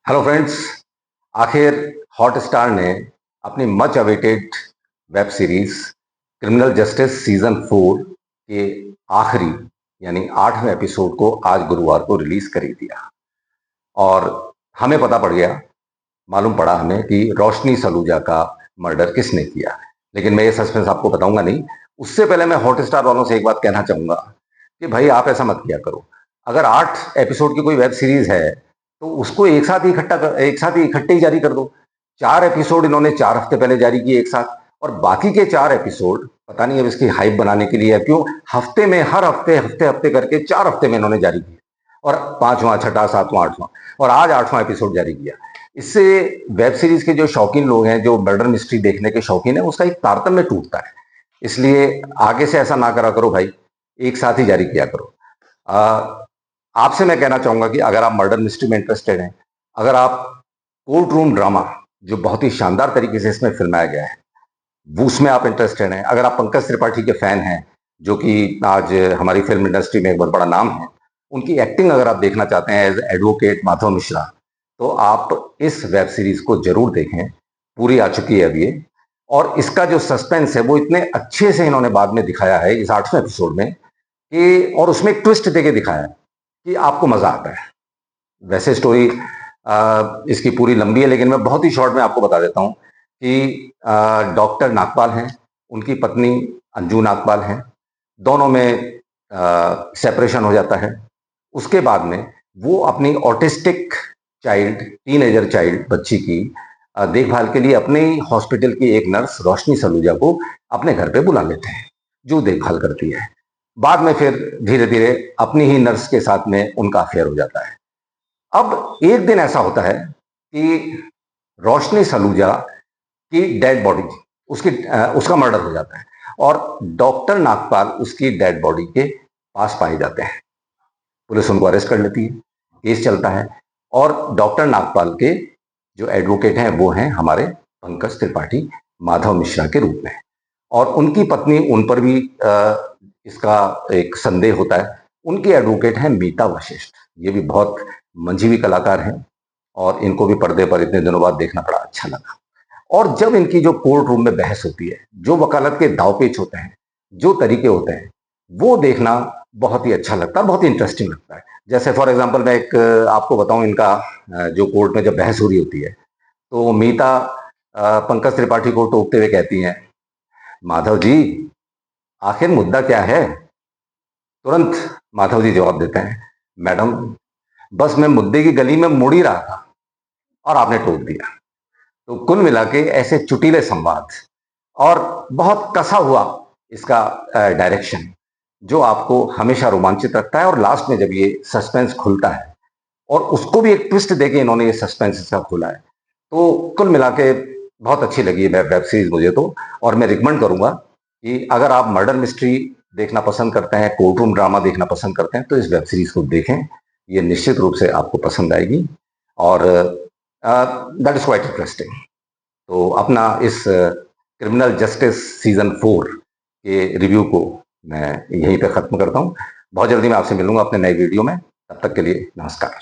Hello friends. आखिर Hotstar ने अपनी much awaited web series criminal justice season 4 के आखिरी यानी 8वें एपिसोड को आज गुरुवार को रिलीज कर ही दिया। और हमें पता पड़ गया, मालूम पड़ा हमें कि रोशनी सलूजा का मर्डर किसने किया। लेकिन मैं ये सस्पेंस आपको बताऊंगा नहीं। उससे पहले मैं हॉटस्टार वालों से एक बात कहना चाहूंगा कि भाई आप ऐसा मत किया करो। अगर 8 एपिसोड की कोई वेब सीरीज है तो उसको एक साथ ही इकट्ठे ही जारी कर दो। 4 एपिसोड इन्होंने 4 हफ्ते पहले जारी किए एक साथ, और बाकी के 4 एपिसोड पता नहीं अब इसकी हाइप बनाने के लिए है क्यों हफ्ते में, हर हफ्ते हफ्ते हफ्ते करके 4 हफ्ते में इन्होंने जारी किया। और पांचवा, छठा, सातवां, आठवां, और आज 8वां एपिसोड जारी किया। इससे वेब सीरीज के जो शौकीन लोग हैं, जो मर्डर मिस्ट्री देखने के शौकीन है, उसका एक तारतम्य टूटता है। इसलिए आगे से ऐसा ना करा करो भाई, एक साथ ही जारी किया करो। आपसे मैं कहना चाहूंगा कि अगर आप मर्डर मिस्ट्री में इंटरेस्टेड हैं, अगर आप कोर्ट रूम ड्रामा, जो बहुत ही शानदार तरीके से इसमें फिल्माया गया है, वो उसमें आप इंटरेस्टेड हैं, अगर आप पंकज त्रिपाठी के फैन हैं, जो कि आज हमारी फिल्म इंडस्ट्री में एक बहुत बड़ा नाम है, उनकी एक्टिंग अगर आप देखना चाहते हैं एज एडवोकेट माधव मिश्रा, तो आप इस वेब सीरीज को जरूर देखें। पूरी आ चुकी है अब ये। और इसका जो सस्पेंस है वो इतने अच्छे से इन्होंने बाद में दिखाया है इस 8वें एपिसोड में कि, और उसमें एक ट्विस्ट देके दिखाया है कि आपको मजा आता है। वैसे स्टोरी इसकी पूरी लंबी है, लेकिन मैं बहुत ही शॉर्ट में आपको बता देता हूँ कि डॉक्टर नागपाल हैं, उनकी पत्नी अंजू नागपाल हैं, दोनों में सेपरेशन हो जाता है। उसके बाद में वो अपनी ऑटिस्टिक चाइल्ड, टीनेजर चाइल्ड बच्ची की देखभाल के लिए अपने ही हॉस्पिटल की एक नर्स रोशनी सलूजा को अपने घर पे बुला लेते हैं, जो देखभाल करती है। बाद में फिर धीरे धीरे अपनी ही नर्स के साथ में उनका अफेयर हो जाता है। अब एक दिन ऐसा होता है कि रोशनी सलूजा की डेड बॉडी, उसका मर्डर हो जाता है, और डॉक्टर नागपाल उसकी डेड बॉडी के पास पाए जाते हैं। पुलिस उनको अरेस्ट कर लेती है, केस चलता है, और डॉक्टर नागपाल के जो एडवोकेट हैं वो हैं हमारे पंकज त्रिपाठी, माधव मिश्रा के रूप में। और उनकी पत्नी, उन पर भी इसका एक संदेह होता है। उनकी एडवोकेट हैं मीता वशिष्ठ। ये भी बहुत मंझी कलाकार हैं, और इनको भी पर्दे पर इतने दिनों बाद देखना बड़ा अच्छा लगा। और जब इनकी जो कोर्ट रूम में बहस होती है, जो वकालत के दावपेच होते हैं, जो तरीके होते हैं, वो देखना बहुत ही अच्छा लगता है, बहुत ही इंटरेस्टिंग लगता है। जैसे फॉर एग्जांपल मैं एक आपको बताऊं, इनका जो कोर्ट में जब बहस हो रही होती है, तो मीता पंकज त्रिपाठी को टोकते हुए कहती हैं, माधव जी आखिर मुद्दा क्या है? तुरंत माधव जी जवाब देते हैं, मैडम बस मैं मुद्दे की गली में मुड़ ही रहा था और आपने टोक दिया। तो कुल मिला के ऐसे चुटीले संवाद और बहुत कसा हुआ इसका डायरेक्शन, जो आपको हमेशा रोमांचित रखता है। और लास्ट में जब ये सस्पेंस खुलता है, और उसको भी एक ट्विस्ट देके इन्होंने ये सस्पेंस इसका खोला है, तो कुल मिला के बहुत अच्छी लगी है वेब सीरीज मुझे तो। और मैं रिकमेंड करूंगा कि अगर आप मर्डर मिस्ट्री देखना पसंद करते हैं, कोर्ट रूम ड्रामा देखना पसंद करते हैं, तो इस वेब सीरीज को देखें। ये निश्चित रूप से आपको पसंद आएगी, और दैट इज क्वाइट इंटरेस्टिंग। तो अपना इस क्रिमिनल जस्टिस सीजन 4 के रिव्यू को मैं यहीं पे खत्म करता हूँ। बहुत जल्दी मैं आपसे मिलूंगा अपने नए वीडियो में। तब तक के लिए नमस्कार।